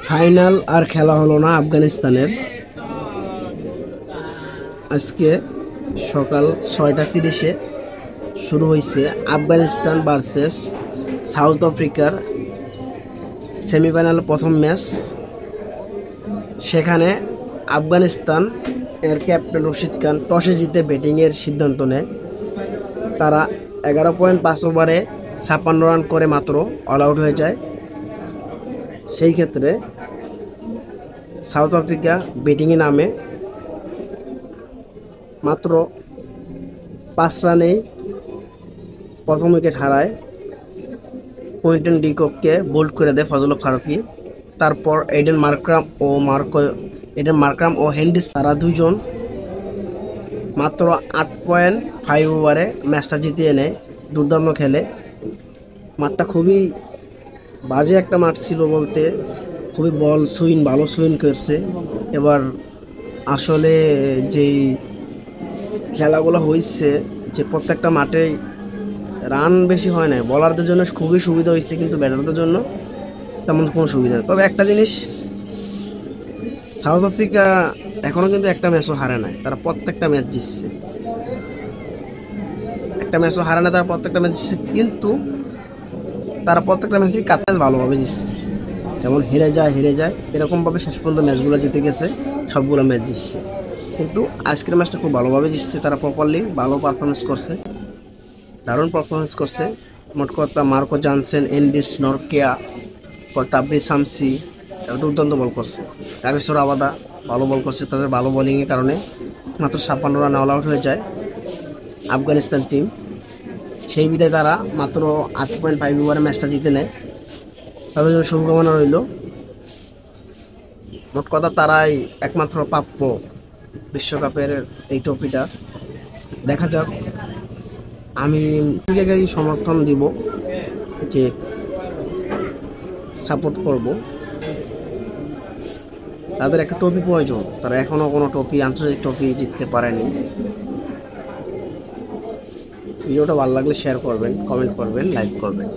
Final আর খেলা হলো না আফগানিস্তানের। আজকে সকাল 6:30-এ শুরু হয়েছে আফগানিস্তান ভার্সেস সাউথ আফ্রিকার সেমিফাইনাল প্রথম ম্যাচ। সেখানে আফগানিস্তান এর ক্যাপ্টেন রশিদ খান টসে জিতে ব্যাটিংয়ের সিদ্ধান্ত নেয়। তারা 11.5 ওভারে 56 রান করে মাত্র অল আউট হয়ে যায়। সেই ক্ষেত্রে সাউথ আফ্রিকা ব্যাটিংয়ে নামে মাত্র 5 রানেই প্রথম উইকেট হারায়। কুইন্টন ডি কককে বোল্ড করে দেয় ফজল ফারুকি। তারপর এডেন মার্করাম ও হেন্ডিস তারা দুজন মাত্র 8.5 ওভারে ম্যাচটা জিতিয়ে নেয়। দুর্দান্ত খেলে। মাঠটা খুবই বাজে একটা মাঠ ছিল বলতে, খুবই ভালো সুইং করছে। এবার আসলে যেই খেলাগুলো হয়েছে, যে প্রত্যেকটা মাঠেই রান বেশি হয় না, বলারদের জন্য খুবই সুবিধা হয়েছে, কিন্তু ব্যাটারদের জন্য তেমন কোনো সুবিধা নেই। তবে একটা জিনিস, সাউথ আফ্রিকা এখনো কিন্তু একটা ম্যাচও হারে নাই, তারা প্রত্যেকটা ম্যাচ জিতছে। একটা ম্যাচও হারে না, তারা প্রত্যেকটা ম্যাচ জিতছে, কিন্তু তারা প্রত্যেকটা ম্যাচই কাতার ভালোভাবে জিতছে। যেমন হেরে যায় এরকমভাবে শেষ পর্যন্ত ম্যাচগুলো জিতে গেছে, সবগুলো ম্যাচ জিতছে। কিন্তু আজকের ম্যাচটা খুব ভালোভাবে জিতছে, তারা প্রপারলি ভালো পারফরমেন্স করছে, দারুণ পারফরমেন্স করছে। মোট কথা মার্কো জানসেন, এন্ডিস নরকেয়া, তাব্রি শামসি দুর্দান্ত বল করছে। রামেশ্বর আবাদা ভালো বল করছে। তাদের ভালো বোলিংয়ের কারণে মাত্র 56 রানে অল আউট হয়ে যায় আফগানিস্তান টিম। সেই বিধায় তারা মাত্র 8.5 ওভারে ম্যাচটা জিতে নেয়। তাদের জন্য শুভকামনা রইল। মোট কথা তারাই একমাত্র প্রাপ্য বিশ্বকাপের এই ট্রফিটা। দেখা যাক, আমি জায়গায় সমর্থন দিব, যে সাপোর্ট করব। তাদের একটা ট্রফি প্রয়োজন, তারা এখনো কোনো ট্রফি, আন্তর্জাতিক ট্রফি জিততে পারেনি। ভিডিওটা ভালো লাগলে শেয়ার করবেন, কমেন্ট করবেন, লাইক করবেন।